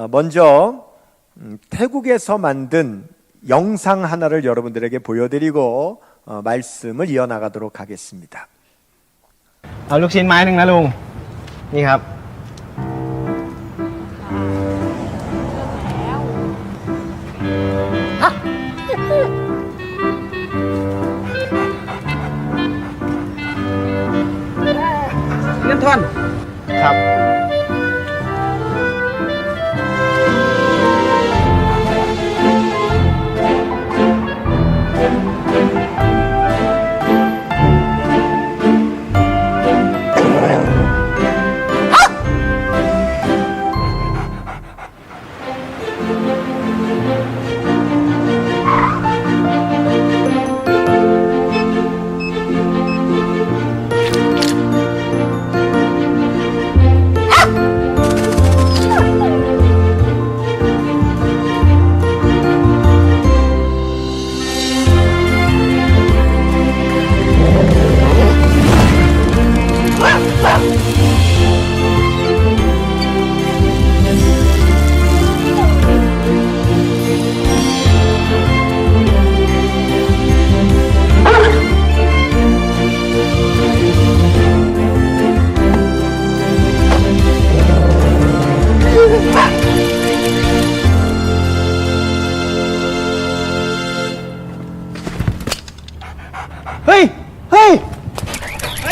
먼저 태국에서 만든 영상 하나를 여러분들에게 보여드리고 말씀을 이어나가도록 하겠습니다. เอาลูกชิ้นไม้หนึ่งนะลุงนี่ครับเงินทอนครับเฮ้ย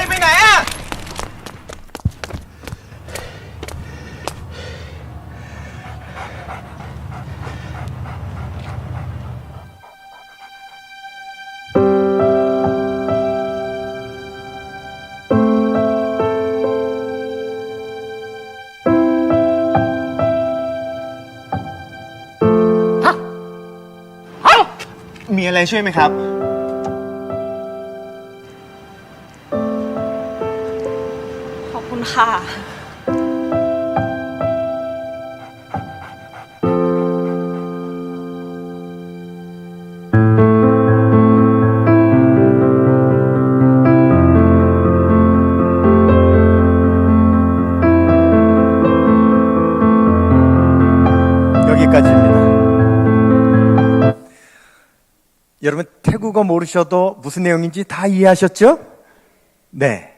ไปไหนอ่ะมีอะไรช่วยไหมครับ ขอบคุณค่ะ 여기까지입니다. 여러분 태국어 모르셔도 무슨 내용인지 다 이해하셨죠? 네.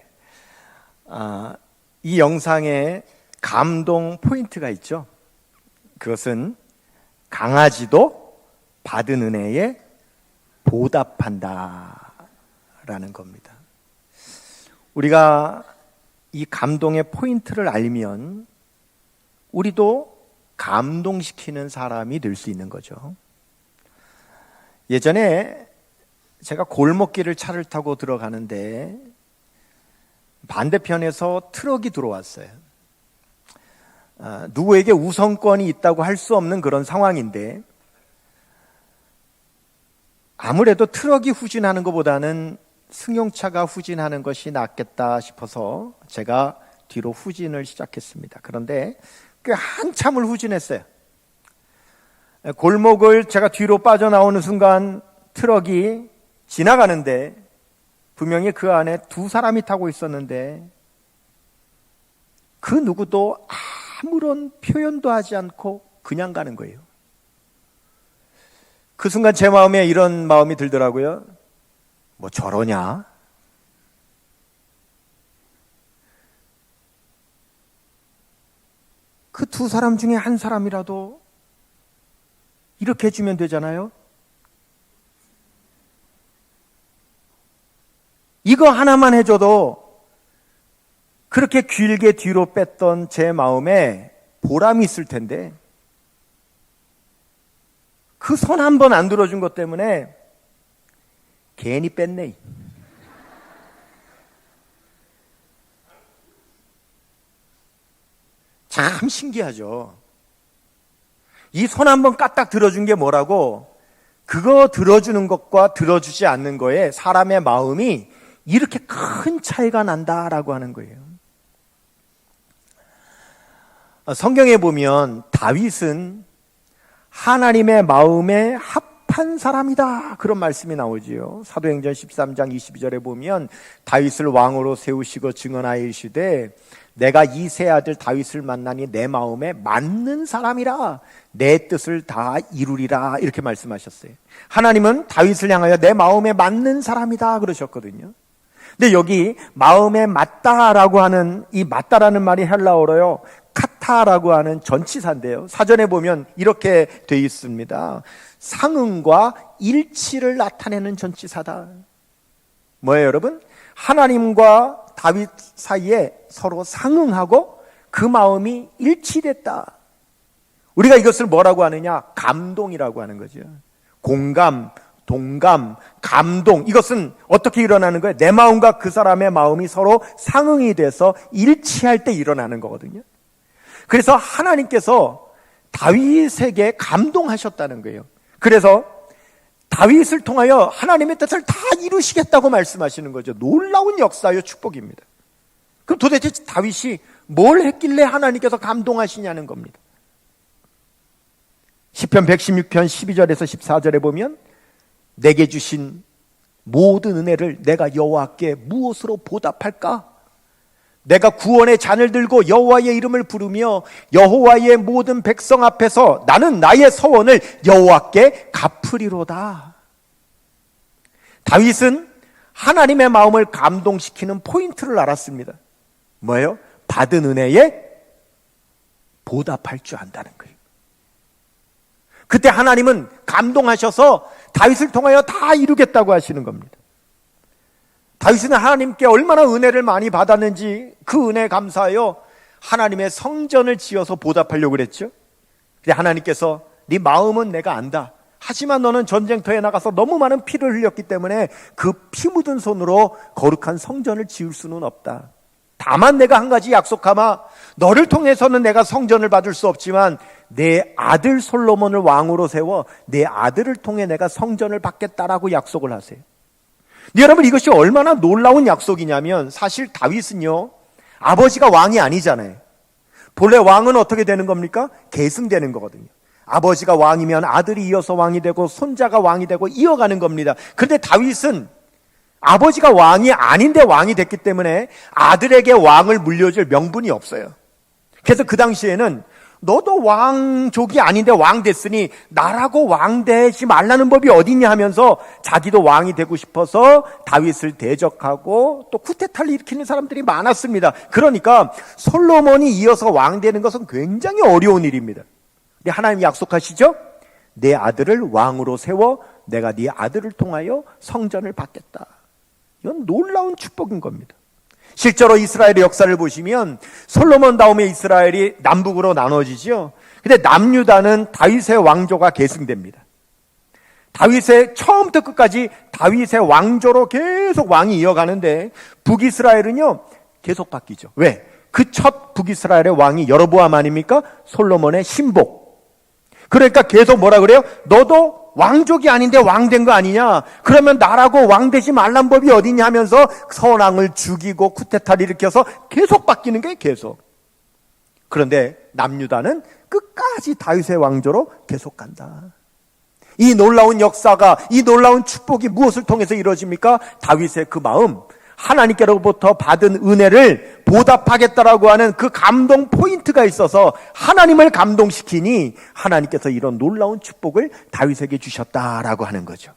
이 영상에 감동 포인트가 있죠. 그것은 강아지도 받은 은혜에 보답한다 라는 겁니다. 우리가 이 감동의 포인트를 알면 우리도 감동시키는 사람이 될 수 있는 거죠. 예전에 제가 골목길을 차를 타고 들어가는데 반대편에서 트럭이 들어왔어요. 누구에게 우선권이 있다고 할 수 없는 그런 상황인데 아무래도 트럭이 후진하는 것보다는 승용차가 후진하는 것이 낫겠다 싶어서 제가 뒤로 후진을 시작했습니다. 그런데 꽤 한참을 후진했어요. 골목을 제가 뒤로 빠져나오는 순간 트럭이 지나가는데 분명히 그 안에 두 사람이 타고 있었는데 그 누구도 아무런 표현도 하지 않고 그냥 가는 거예요. 그 순간 제 마음에 이런 마음이 들더라고요. 뭐 저러냐? 그 두 사람 중에 한 사람이라도 이렇게 해주면 되잖아요. 이거 하나만 해줘도 그렇게 길게 뒤로 뺐던 제 마음에 보람이 있을 텐데 그 손 한 번 안 들어준 것 때문에 괜히 뺐네. 참 신기하죠. 이 손 한 번 까딱 들어준 게 뭐라고? 그거 들어주는 것과 들어주지 않는 거에 사람의 마음이 이렇게 큰 차이가 난다라고 하는 거예요. 성경에 보면 다윗은 하나님의 마음에 합한 거룩한 사람이다, 그런 말씀이 나오지요. 사도행전 13장 22절에 보면 다윗을 왕으로 세우시고 증언하여 이르시되 내가 이 세 아들 다윗을 만나니 내 마음에 맞는 사람이라 내 뜻을 다 이루리라, 이렇게 말씀하셨어요. 하나님은 다윗을 향하여 내 마음에 맞는 사람이다 그러셨거든요. 근데 여기 마음에 맞다라고 하는 이 맞다라는 말이 헬라어로요 카타라고 하는 전치사인데요, 사전에 보면 이렇게 되어 있습니다. 상응과 일치를 나타내는 전치사다. 뭐예요 여러분? 하나님과 다윗 사이에 서로 상응하고 그 마음이 일치됐다. 우리가 이것을 뭐라고 하느냐? 감동이라고 하는 거죠. 공감, 동감, 감동, 이것은 어떻게 일어나는 거예요? 내 마음과 그 사람의 마음이 서로 상응이 돼서 일치할 때 일어나는 거거든요. 그래서 하나님께서 다윗에게 감동하셨다는 거예요. 그래서 다윗을 통하여 하나님의 뜻을 다 이루시겠다고 말씀하시는 거죠. 놀라운 역사요 축복입니다. 그럼 도대체 다윗이 뭘 했길래 하나님께서 감동하시냐는 겁니다. 시편 116편 12절에서 14절에 보면 내게 주신 모든 은혜를 내가 여호와께 무엇으로 보답할까? 내가 구원의 잔을 들고 여호와의 이름을 부르며 여호와의 모든 백성 앞에서 나는 나의 서원을 여호와께 갚으리로다. 다윗은 하나님의 마음을 감동시키는 포인트를 알았습니다. 뭐예요? 받은 은혜에 보답할 줄 안다는 거예요. 그때 하나님은 감동하셔서 다윗을 통하여 다 이루겠다고 하시는 겁니다. 다윗은 하나님께 얼마나 은혜를 많이 받았는지 그 은혜에 감사하여 하나님의 성전을 지어서 보답하려고 그랬죠. 근데 하나님께서 네 마음은 내가 안다. 하지만 너는 전쟁터에 나가서 너무 많은 피를 흘렸기 때문에 그 피 묻은 손으로 거룩한 성전을 지을 수는 없다. 다만 내가 한 가지 약속하마, 너를 통해서는 내가 성전을 받을 수 없지만 내 아들 솔로몬을 왕으로 세워 내 아들을 통해 내가 성전을 받겠다라고 약속을 하세요. 여러분, 이것이 얼마나 놀라운 약속이냐면 사실 다윗은요 아버지가 왕이 아니잖아요. 본래 왕은 어떻게 되는 겁니까? 계승되는 거거든요. 아버지가 왕이면 아들이 이어서 왕이 되고 손자가 왕이 되고 이어가는 겁니다. 그런데 다윗은 아버지가 왕이 아닌데 왕이 됐기 때문에 아들에게 왕을 물려줄 명분이 없어요. 그래서 그 당시에는 너도 왕족이 아닌데 왕 됐으니 나라고 왕 되지 말라는 법이 어딨냐 하면서 자기도 왕이 되고 싶어서 다윗을 대적하고 또 쿠데타를 일으키는 사람들이 많았습니다. 그러니까 솔로몬이 이어서 왕 되는 것은 굉장히 어려운 일입니다. 근데 하나님이 약속하시죠? 내 아들을 왕으로 세워 내가 네 아들을 통하여 성전을 받겠다. 이건 놀라운 축복인 겁니다. 실제로 이스라엘의 역사를 보시면 솔로몬 다음에 이스라엘이 남북으로 나눠지죠. 근데 남유다는 다윗의 왕조가 계승됩니다. 다윗의 처음부터 끝까지 다윗의 왕조로 계속 왕이 이어가는데 북이스라엘은요 계속 바뀌죠. 왜? 그 첫 북이스라엘의 왕이 여로보암 아닙니까? 솔로몬의 신복. 그러니까 계속 뭐라 그래요? 너도 왕족이 아닌데 왕 된 거 아니냐? 그러면 나라고 왕 되지 말란 법이 어디냐 하면서 선왕을 죽이고 쿠데타를 일으켜서 계속 바뀌는 게 계속. 그런데 남유다는 끝까지 다윗의 왕조로 계속 간다. 이 놀라운 역사가, 이 놀라운 축복이 무엇을 통해서 이루어집니까? 다윗의 그 마음, 하나님께로부터 받은 은혜를 보답하겠다라고 하는 그 감동 포인트가 있어서 하나님을 감동시키니 하나님께서 이런 놀라운 축복을 다윗에게 주셨다라고 하는 거죠.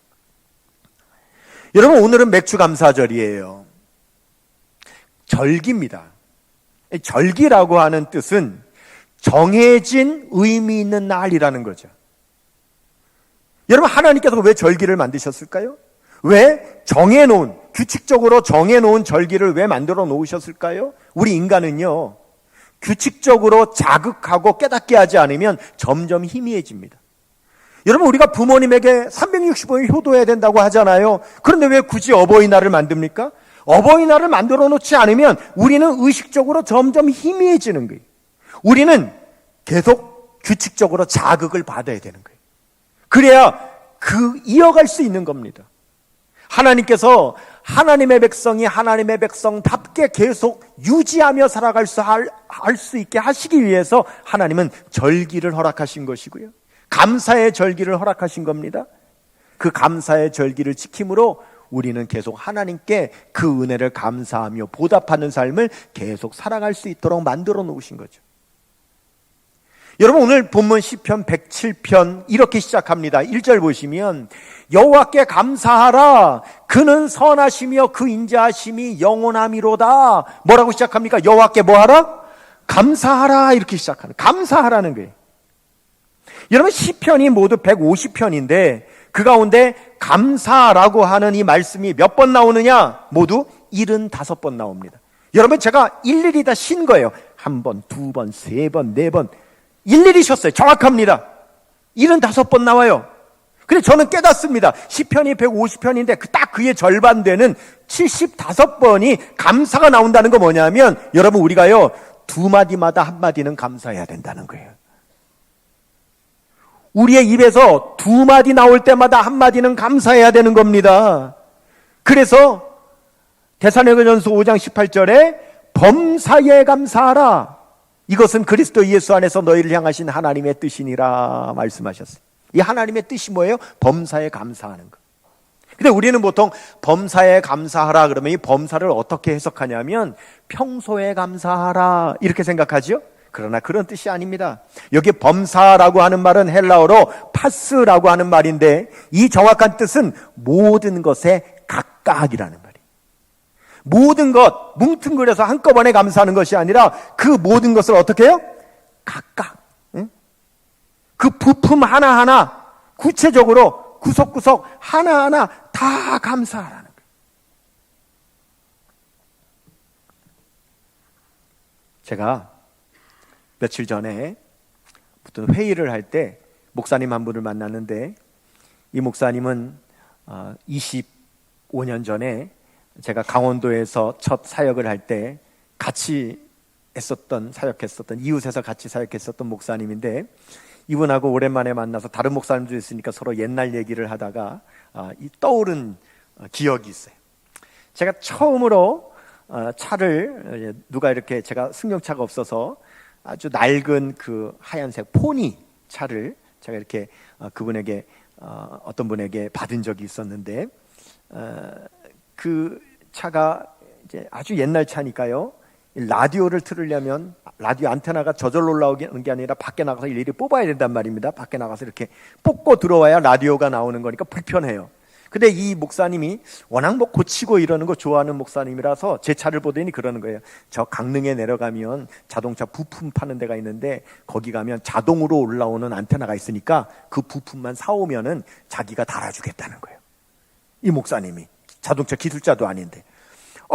여러분, 오늘은 맥주감사절이에요. 절기입니다. 절기라고 하는 뜻은 정해진 의미 있는 날이라는 거죠. 여러분, 하나님께서 왜 절기를 만드셨을까요? 왜 정해놓은, 규칙적으로 정해놓은 절기를 왜 만들어 놓으셨을까요? 우리 인간은요 규칙적으로 자극하고 깨닫게 하지 않으면 점점 희미해집니다. 여러분, 우리가 부모님에게 365일 효도해야 된다고 하잖아요. 그런데 왜 굳이 어버이날을 만듭니까? 어버이날을 만들어 놓지 않으면 우리는 의식적으로 점점 희미해지는 거예요. 우리는 계속 규칙적으로 자극을 받아야 되는 거예요. 그래야 이어갈 수 있는 겁니다. 하나님께서 하나님의 백성이 하나님의 백성답게 계속 유지하며 살아갈 수 있게 하시기 위해서 하나님은 절기를 허락하신 것이고요. 감사의 절기를 허락하신 겁니다. 그 감사의 절기를 지킴으로 우리는 계속 하나님께 그 은혜를 감사하며 보답하는 삶을 계속 살아갈 수 있도록 만들어 놓으신 거죠. 여러분, 오늘 본문 시편 107편 이렇게 시작합니다. 1절 보시면 여호와께 감사하라, 그는 선하시며 그 인자하심이 영원함이로다. 뭐라고 시작합니까? 여호와께 뭐하라? 감사하라. 이렇게 시작하는, 감사하라는 거예요. 여러분, 시편이 모두 150편인데 그 가운데 감사라고 하는 이 말씀이 몇 번 나오느냐? 모두 75번 나옵니다. 여러분, 제가 일일이 다 쉰 거예요. 한 번, 두 번, 세 번, 네 번 일일이 쉬었어요. 정확합니다. 75번 나와요. 근데 저는 깨닫습니다. 시편이 150편인데 딱 그의 절반 되는 75번이 감사가 나온다는 거 뭐냐면, 여러분, 우리가요 2마디마다 한 마디는 감사해야 된다는 거예요. 우리의 입에서 2마디 나올 때마다 한 마디는 감사해야 되는 겁니다. 그래서 데살로니가전서 5장 18절에 범사에 감사하라, 이것은 그리스도 예수 안에서 너희를 향하신 하나님의 뜻이니라 말씀하셨어요. 이 하나님의 뜻이 뭐예요? 범사에 감사하는 것. 근데 우리는 보통 범사에 감사하라 그러면 이 범사를 어떻게 해석하냐면 평소에 감사하라 이렇게 생각하죠? 그러나 그런 뜻이 아닙니다. 여기 범사라고 하는 말은 헬라어로 파스라고 하는 말인데 이 정확한 뜻은 모든 것에 각각이라는 말이에요. 모든 것 뭉뚱그려서 한꺼번에 감사하는 것이 아니라 그 모든 것을 어떻게 해요? 각각, 그 부품 하나하나 구체적으로 구석구석 하나하나 다 감사하라는 거예요. 제가 며칠 전에 어떤 회의를 할 때 목사님 한 분을 만났는데, 이 목사님은 25년 전에 제가 강원도에서 첫 사역을 할 때 같이 사역했었던 이웃에서 같이 사역했었던 목사님인데, 이분하고 오랜만에 만나서 다른 목사님도 있으니까 서로 옛날 얘기를 하다가 떠오른 기억이 있어요. 제가 처음으로 차를, 누가 이렇게, 제가 승용차가 없어서 아주 낡은 그 하얀색 포니 차를 제가 이렇게 그분에게, 어떤 분에게 받은 적이 있었는데, 그 차가 이제 아주 옛날 차니까요, 라디오를 틀으려면 라디오 안테나가 저절로 올라오는 게 아니라 밖에 나가서 일일이 뽑아야 된단 말입니다. 밖에 나가서 이렇게 뽑고 들어와야 라디오가 나오는 거니까 불편해요. 근데 이 목사님이 워낙 뭐 고치고 이러는 거 좋아하는 목사님이라서 제 차를 보더니 그러는 거예요. 저 강릉에 내려가면 자동차 부품 파는 데가 있는데 거기 가면 자동으로 올라오는 안테나가 있으니까 그 부품만 사오면은 자기가 달아주겠다는 거예요. 이 목사님이 자동차 기술자도 아닌데.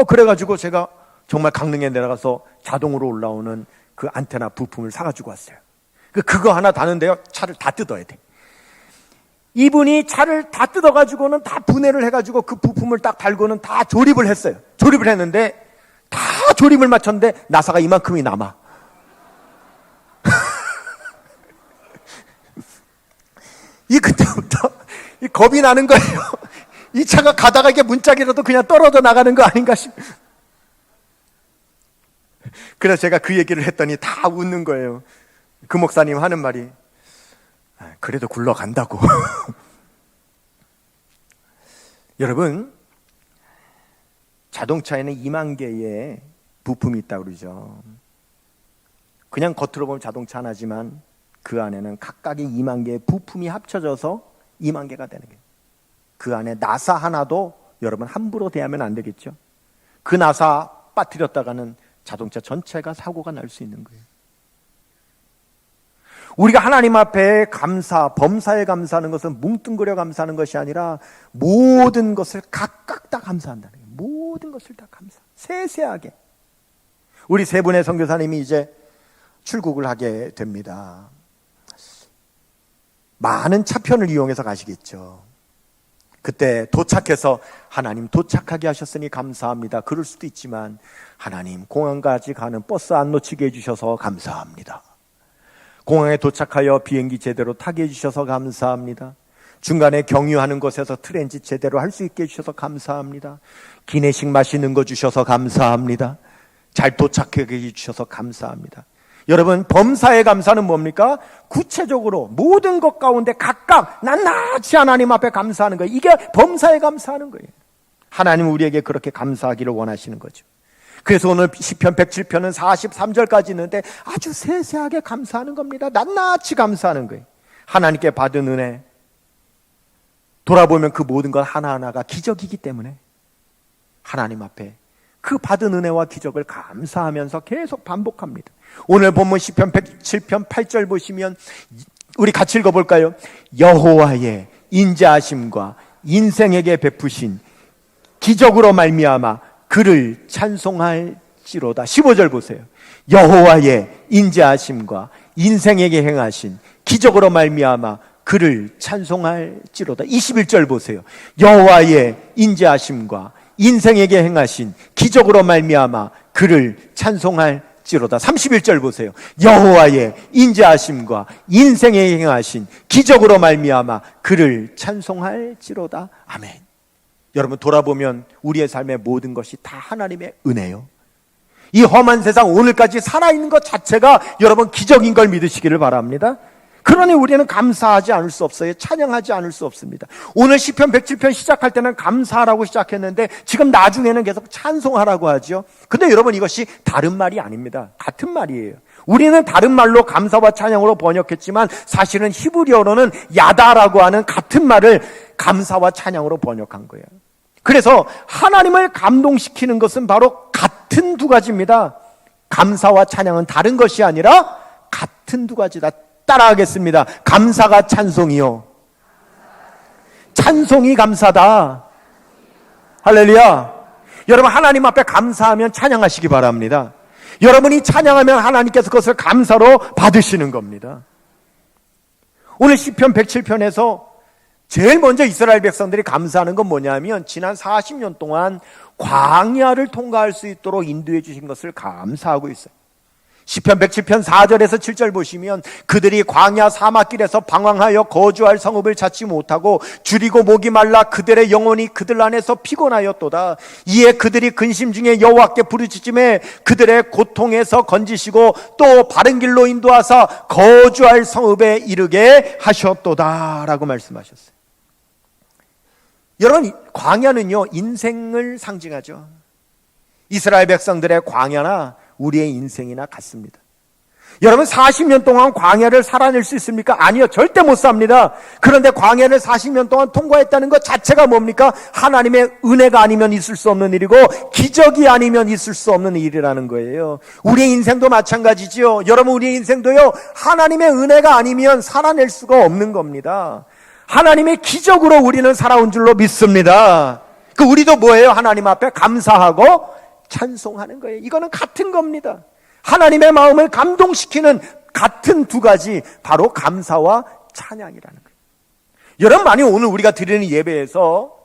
그래가지고 제가 정말 강릉에 내려가서 자동으로 올라오는 그 안테나 부품을 사가지고 왔어요. 그거 하나 다는데요, 차를 다 뜯어야 돼. 이분이 차를 다 뜯어가지고는 다 분해를 해가지고 그 부품을 딱 달고는 다 조립을 했어요. 조립을 했는데 다 조립을 마쳤는데 나사가 이만큼이 남아. 그때부터 겁이 나는 거예요. 이 차가 가다가 이게 문짝이라도 그냥 떨어져 나가는 거 아닌가 그래서 제가 그 얘기를 했더니 다 웃는 거예요. 그 목사님 하는 말이, 그래도 굴러간다고. 여러분, 자동차에는 2만 개의 부품이 있다고 그러죠. 그냥 겉으로 보면 자동차 하나지만 그 안에는 각각의 2만 개의 부품이 합쳐져서 2만 개가 되는 거예요. 그 안에 나사 하나도 여러분 함부로 대하면 안 되겠죠. 그 나사 빠뜨렸다가는 자동차 전체가 사고가 날 수 있는 거예요. 우리가 하나님 앞에 범사에 감사하는 것은 뭉뚱그려 감사하는 것이 아니라 모든 것을 각각 다 감사한다는 거예요. 모든 것을 다 세세하게. 우리 세 분의 선교사님이 이제 출국을 하게 됩니다. 많은 차편을 이용해서 가시겠죠. 그때 도착해서 하나님 도착하게 하셨으니 감사합니다. 그럴 수도 있지만 하나님 공항까지 가는 버스 안 놓치게 해주셔서 감사합니다. 공항에 도착하여 비행기 제대로 타게 해주셔서 감사합니다. 중간에 경유하는 곳에서 트랜짓 제대로 할 수 있게 해주셔서 감사합니다. 기내식 맛있는 거 주셔서 감사합니다. 잘 도착하게 해주셔서 감사합니다. 여러분, 범사에 감사는 뭡니까? 구체적으로 모든 것 가운데 각각 낱낱이 하나님 앞에 감사하는 거예요. 이게 범사에 감사하는 거예요. 하나님 우리에게 그렇게 감사하기를 원하시는 거죠. 그래서 오늘 시편 107편은 43절까지 있는데 아주 세세하게 감사하는 겁니다. 낱낱이 감사하는 거예요. 하나님께 받은 은혜, 돌아보면 그 모든 것 하나하나가 기적이기 때문에 하나님 앞에 그 받은 은혜와 기적을 감사하면서 계속 반복합니다. 오늘 본문 시편 107편 8절 보시면 우리 같이 읽어볼까요? 여호와의 인자하심과 인생에게 베푸신 기적으로 말미암아 그를 찬송할지로다. 15절 보세요. 여호와의 인자하심과 인생에게 행하신 기적으로 말미암아 그를 찬송할지로다. 21절 보세요. 여호와의 인자하심과 인생에게 행하신 기적으로 말미암아 그를 찬송할지로다. 31절 보세요. 여호와의 인자하심과 인생에게 행하신 기적으로 말미암아 그를 찬송할지로다. 아멘. 여러분, 돌아보면 우리의 삶의 모든 것이 다 하나님의 은혜요. 이 험한 세상 오늘까지 살아있는 것 자체가 여러분 기적인 걸 믿으시기를 바랍니다. 그러니 우리는 감사하지 않을 수 없어요. 찬양하지 않을 수 없습니다. 오늘 시편 107편 시작할 때는 감사하라고 시작했는데 지금 나중에는 계속 찬송하라고 하죠. 근데 여러분, 이것이 다른 말이 아닙니다. 같은 말이에요. 우리는 다른 말로 감사와 찬양으로 번역했지만 사실은 히브리어로는 야다라고 하는 같은 말을 감사와 찬양으로 번역한 거예요. 그래서 하나님을 감동시키는 것은 바로 같은 두 가지입니다. 감사와 찬양은 다른 것이 아니라 같은 두 가지다. 따라하겠습니다. 감사가 찬송이요, 찬송이 감사다. 할렐루야. 여러분, 하나님 앞에 감사하면 찬양하시기 바랍니다. 여러분이 찬양하면 하나님께서 그것을 감사로 받으시는 겁니다. 오늘 시편 107편에서 제일 먼저 이스라엘 백성들이 감사하는 건 뭐냐면 지난 40년 동안 광야를 통과할 수 있도록 인도해 주신 것을 감사하고 있어요. 시편 107편 4절에서 7절 보시면 그들이 광야 사막길에서 방황하여 거주할 성읍을 찾지 못하고 줄이고 목이 말라 그들의 영혼이 그들 안에서 피곤하였도다. 이에 그들이 근심 중에 여호와께 부르짖음에 그들의 고통에서 건지시고 또 바른 길로 인도하사 거주할 성읍에 이르게 하셨도다 라고 말씀하셨어요. 여러분, 광야는요 인생을 상징하죠. 이스라엘 백성들의 광야나 우리의 인생이나 같습니다. 여러분, 40년 동안 광야를 살아낼 수 있습니까? 아니요, 절대 못 삽니다. 그런데 광야를 40년 동안 통과했다는 것 자체가 뭡니까? 하나님의 은혜가 아니면 있을 수 없는 일이고 기적이 아니면 있을 수 없는 일이라는 거예요. 우리의 인생도 마찬가지지요. 여러분, 우리의 인생도요 하나님의 은혜가 아니면 살아낼 수가 없는 겁니다. 하나님의 기적으로 우리는 살아온 줄로 믿습니다. 우리도 뭐예요? 하나님 앞에 감사하고 찬송하는 거예요. 이거는 같은 겁니다. 하나님의 마음을 감동시키는 같은 두 가지, 바로 감사와 찬양이라는 거예요. 여러분, 만약 오늘 우리가 드리는 예배에서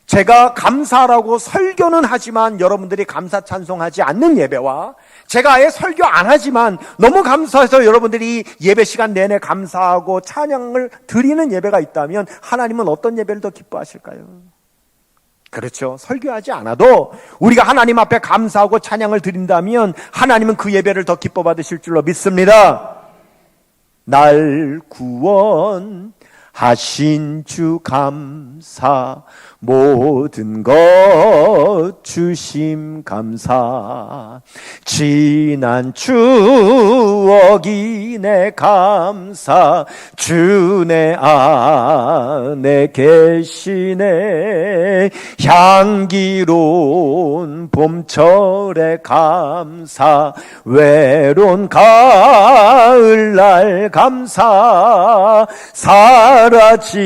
제가 감사라고 설교는 하지만 여러분들이 감사 찬송하지 않는 예배와 제가 아예 설교 안 하지만 너무 감사해서 여러분들이 예배 시간 내내 감사하고 찬양을 드리는 예배가 있다면 하나님은 어떤 예배를 더 기뻐하실까요? 그렇죠. 설교하지 않아도 우리가 하나님 앞에 감사하고 찬양을 드린다면 하나님은 그 예배를 더 기뻐 받으실 줄로 믿습니다. 날 구원하신 주 감사, 모든 것 주심 감사, 지난 추억이 내 감사, 주 내 안에 계시네, 향기로운 봄철의 감사, 외로운 가을날 감사, 사라진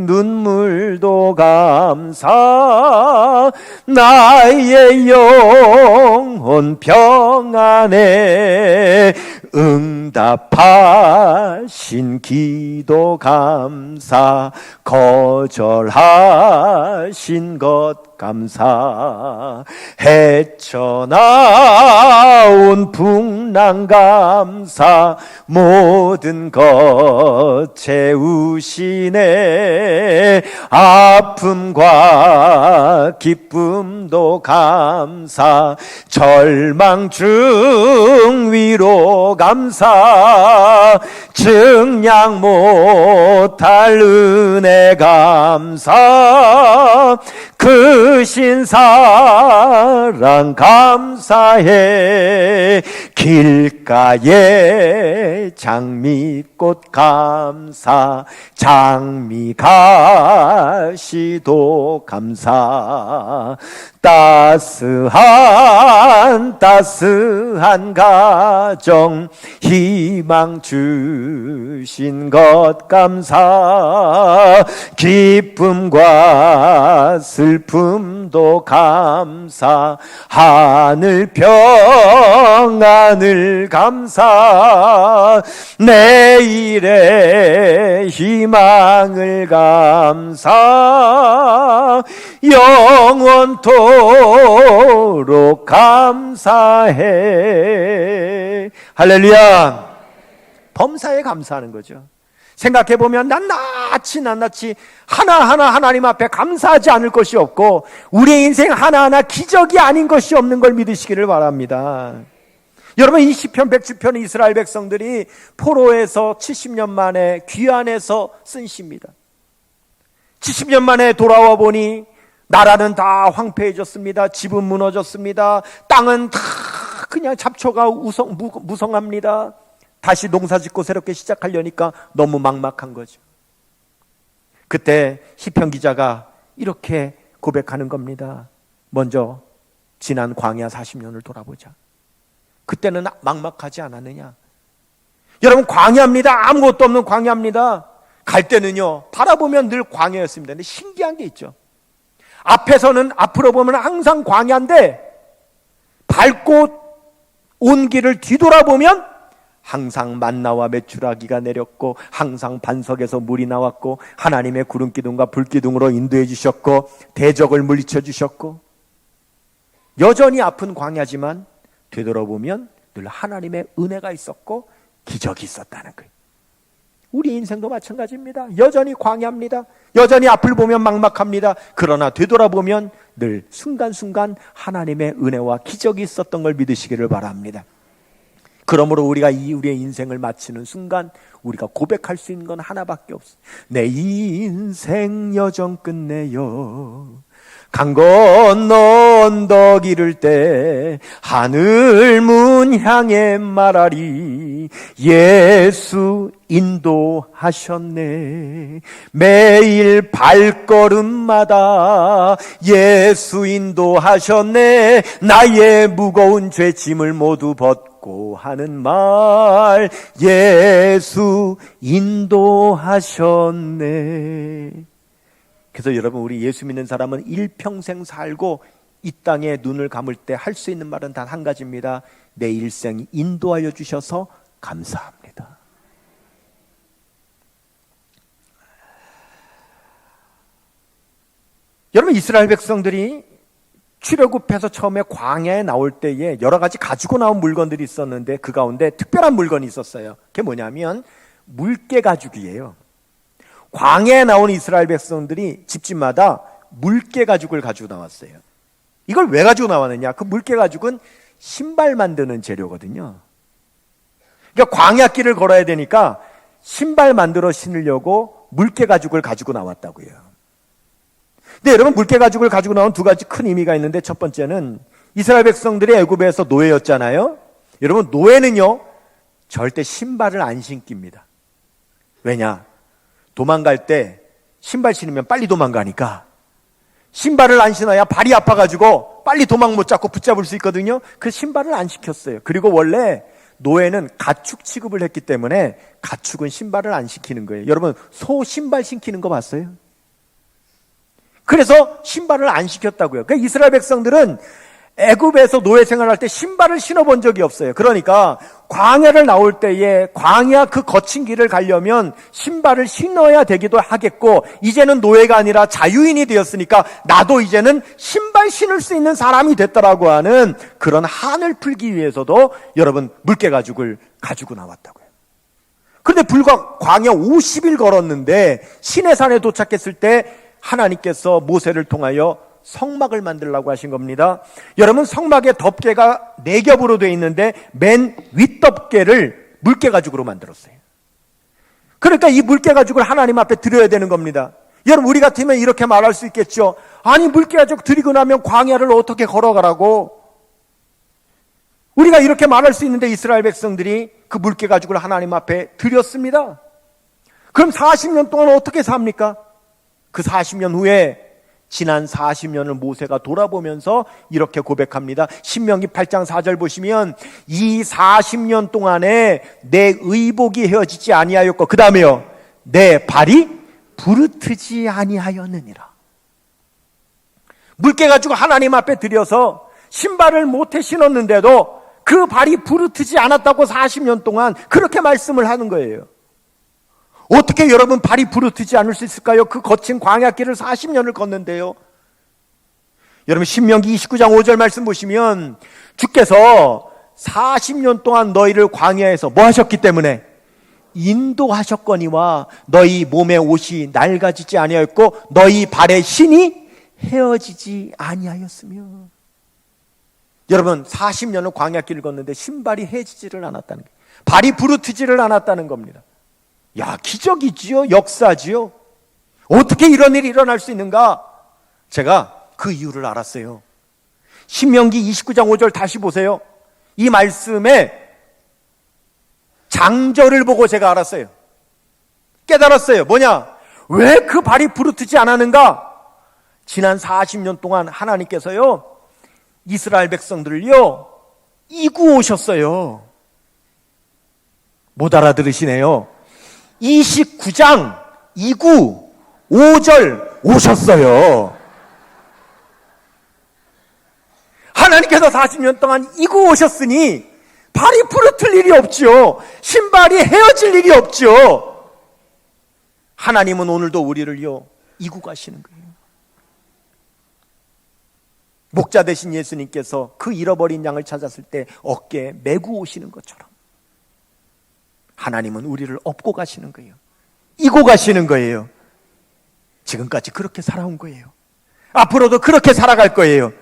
눈물도 감사, 나의 영혼 평안에 응답하신 기도 감사, 거절하신 것 감사, 헤쳐나온 풍랑 감사, 모든 것 채우시네. 아픔과 기쁨도 감사, 절망 중 위로 감사, 증량 못할 은혜 감사, 크신 사랑 감사해. 길가에 장미꽃 감사, 장미가시도 감사, 따스한 가정 희망 주신 것 감사, 기쁨과 슬픔도 감사, 하늘 평안을 감사, 내일의 희망을 감사, 영원토록 감사해. 할렐루야. 범사에 감사하는 거죠. 생각해보면 낱낱이 하나하나 하나님 앞에 감사하지 않을 것이 없고, 우리의 인생 하나하나 기적이 아닌 것이 없는 걸 믿으시기를 바랍니다. 여러분, 이 시편 110편은 이스라엘 백성들이 포로에서 70년 만에 귀환해서 쓴 시입니다. 70년 만에 돌아와 보니 나라는 다 황폐해졌습니다. 집은 무너졌습니다. 땅은 다 그냥 잡초가 무성합니다. 다시 농사짓고 새롭게 시작하려니까 너무 막막한 거죠. 그때 시편 기자가 이렇게 고백하는 겁니다. 먼저 지난 광야 40년을 돌아보자. 그때는 막막하지 않았느냐? 여러분, 광야입니다. 아무것도 없는 광야입니다. 갈 때는요, 바라보면 늘 광야였습니다. 근데 신기한 게 있죠. 앞으로 보면 항상 광야인데, 밟고 온 길을 뒤돌아보면 항상 만나와 메추라기가 내렸고, 항상 반석에서 물이 나왔고, 하나님의 구름기둥과 불기둥으로 인도해 주셨고, 대적을 물리쳐 주셨고, 여전히 아픈 광야지만 되돌아보면 늘 하나님의 은혜가 있었고 기적이 있었다는 거예요. 우리 인생도 마찬가지입니다. 여전히 광야입니다. 여전히 앞을 보면 막막합니다. 그러나 되돌아보면 늘 순간순간 하나님의 은혜와 기적이 있었던 걸 믿으시기를 바랍니다. 그러므로 우리가 우리의 인생을 마치는 순간 우리가 고백할 수 있는 건 하나밖에 없어요. 내 인생 여정 끝내요. 강 건너 언덕 이를 때 하늘 문 향해 말하리. 예수 인도하셨네. 매일 발걸음마다 예수 인도하셨네. 나의 무거운 죄짐을 모두 벗고 하는 말, 예수 인도하셨네. 그래서 여러분, 우리 예수 믿는 사람은 일평생 살고 이 땅에 눈을 감을 때 할 수 있는 말은 단 한 가지입니다. 내 일생 인도하여 주셔서 감사합니다. 여러분, 이스라엘 백성들이 출애굽해서 처음에 광야에 나올 때에 여러 가지 가지고 나온 물건들이 있었는데 그 가운데 특별한 물건이 있었어요. 그게 뭐냐면 물개 가죽이에요. 광야에 나온 이스라엘 백성들이 집집마다 물개 가죽을 가지고 나왔어요. 이걸 왜 가지고 나왔느냐? 그 물개 가죽은 신발 만드는 재료거든요. 그러니까 광야길을 걸어야 되니까 신발 만들어 신으려고 물개 가죽을 가지고 나왔다고요. 근데 여러분, 물개 가죽을 가지고 나온 두 가지 큰 의미가 있는데, 첫 번째는 이스라엘 백성들이 애굽에서 노예였잖아요. 여러분, 노예는요 절대 신발을 안 신깁니다. 왜냐? 도망갈 때 신발 신으면 빨리 도망가니까 신발을 안 신어야 발이 아파가지고 빨리 도망 못 잡고 붙잡을 수 있거든요. 그 신발을 안 시켰어요. 그리고 원래 노예는 가축 취급을 했기 때문에 가축은 신발을 안 시키는 거예요. 여러분, 소 신발 신기는 거 봤어요? 그래서 신발을 안 시켰다고요. 그러니까 이스라엘 백성들은 애굽에서 노예 생활할 때 신발을 신어본 적이 없어요. 그러니까 광야를 나올 때에 광야 그 거친 길을 가려면 신발을 신어야 되기도 하겠고, 이제는 노예가 아니라 자유인이 되었으니까 나도 이제는 신발 신을 수 있는 사람이 됐다라고 하는 그런 한을 풀기 위해서도 여러분 물개가죽을 가지고 나왔다고요. 그런데 불과 광야 50일 걸었는데 시내산에 도착했을 때 하나님께서 모세를 통하여 성막을 만들라고 하신 겁니다. 여러분, 성막의 덮개가 4겹으로 되어 있는데 맨 윗덮개를 물개가죽으로 만들었어요. 그러니까 이 물개가죽을 하나님 앞에 드려야 되는 겁니다. 여러분, 우리 같으면 이렇게 말할 수 있겠죠. 아니, 물개가죽 드리고 나면 광야를 어떻게 걸어가라고? 우리가 이렇게 말할 수 있는데 이스라엘 백성들이 그 물개가죽을 하나님 앞에 드렸습니다. 그럼 40년 동안 어떻게 삽니까? 그 40년 후에 지난 40년을 모세가 돌아보면서 이렇게 고백합니다. 신명기 8장 4절 보시면 이 40년 동안에 내 의복이 헤어지지 아니하였고, 그 다음에요, 내 발이 부르트지 아니하였느니라. 물개가지고 하나님 앞에 들여서 신발을 못해 신었는데도 그 발이 부르트지 않았다고 40년 동안 그렇게 말씀을 하는 거예요. 어떻게 여러분 발이 부르트지 않을 수 있을까요? 그 거친 광야길을 40년을 걷는데요. 여러분, 신명기 29장 5절 말씀 보시면 주께서 40년 동안 너희를 광야에서 뭐 하셨기 때문에? 인도하셨거니와 너희 몸의 옷이 낡아지지 아니하였고 너희 발의 신이 헤어지지 아니하였으며. 여러분, 40년을 광야길을 걷는데 신발이 헤어지지를 않았다는 거예요. 발이 부르트지를 않았다는 겁니다. 야, 기적이지요? 역사지요? 어떻게 이런 일이 일어날 수 있는가? 제가 그 이유를 알았어요. 신명기 29장 5절 다시 보세요. 이 말씀에 장절을 보고 제가 알았어요. 깨달았어요. 뭐냐? 왜 그 발이 부르트지 않았는가? 지난 40년 동안 하나님께서요, 이스라엘 백성들을요, 이구 오셨어요. 못 알아들으시네요. 29장 2구 5절 오셨어요. 하나님께서 40년 동안 이구 오셨으니 발이 부르틀 일이 없죠. 신발이 헤어질 일이 없죠. 하나님은 오늘도 우리를요 이구 가시는 거예요. 목자 되신 예수님께서 그 잃어버린 양을 찾았을 때 어깨에 메고 오시는 것처럼 하나님은 우리를 업고 가시는 거예요. 이고 가시는 거예요. 지금까지 그렇게 살아온 거예요. 앞으로도 그렇게 살아갈 거예요.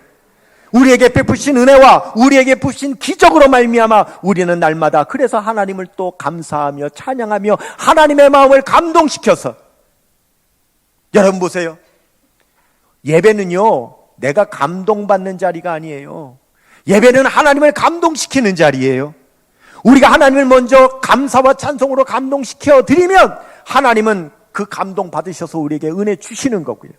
우리에게 베푸신 은혜와 우리에게 베푸신 기적으로 말미암아 우리는 날마다 그래서 하나님을 또 감사하며 찬양하며 하나님의 마음을 감동시켜서, 여러분 보세요. 예배는요 내가 감동받는 자리가 아니에요. 예배는 하나님을 감동시키는 자리예요. 우리가 하나님을 먼저 감사와 찬송으로 감동시켜 드리면 하나님은 그 감동 받으셔서 우리에게 은혜 주시는 거고요.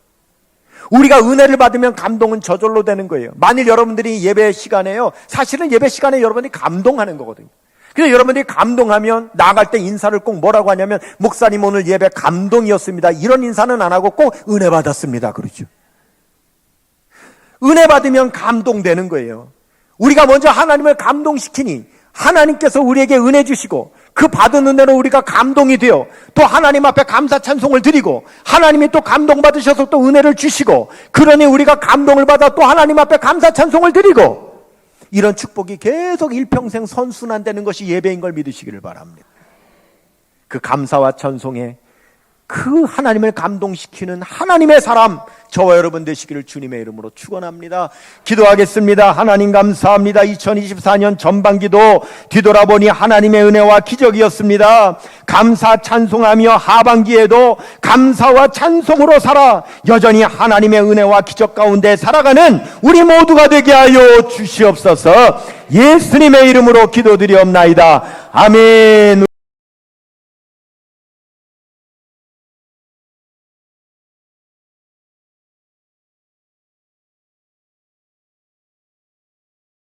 우리가 은혜를 받으면 감동은 저절로 되는 거예요. 만일 여러분들이 예배 시간에요, 사실은 예배 시간에 여러분들이 감동하는 거거든요. 그래서 여러분들이 감동하면 나갈 때 인사를 꼭 뭐라고 하냐면 목사님 오늘 예배 감동이었습니다, 이런 인사는 안 하고 꼭 은혜 받았습니다 그러죠. 은혜 받으면 감동되는 거예요. 우리가 먼저 하나님을 감동시키니 하나님께서 우리에게 은혜 주시고 그 받은 은혜로 우리가 감동이 되어 또 하나님 앞에 감사 찬송을 드리고 하나님이 또 감동받으셔서 또 은혜를 주시고, 그러니 우리가 감동을 받아 또 하나님 앞에 감사 찬송을 드리고, 이런 축복이 계속 일평생 선순환되는 것이 예배인 걸 믿으시기를 바랍니다. 그 감사와 찬송에 그 하나님을 감동시키는 하나님의 사람 저와 여러분 되시기를 주님의 이름으로 축원합니다. 기도하겠습니다. 하나님 감사합니다. 2024년 전반기도 뒤돌아보니 하나님의 은혜와 기적이었습니다. 감사 찬송하며 하반기에도 감사와 찬송으로 살아 여전히 하나님의 은혜와 기적 가운데 살아가는 우리 모두가 되게 하여 주시옵소서. 예수님의 이름으로 기도드리옵나이다. 아멘.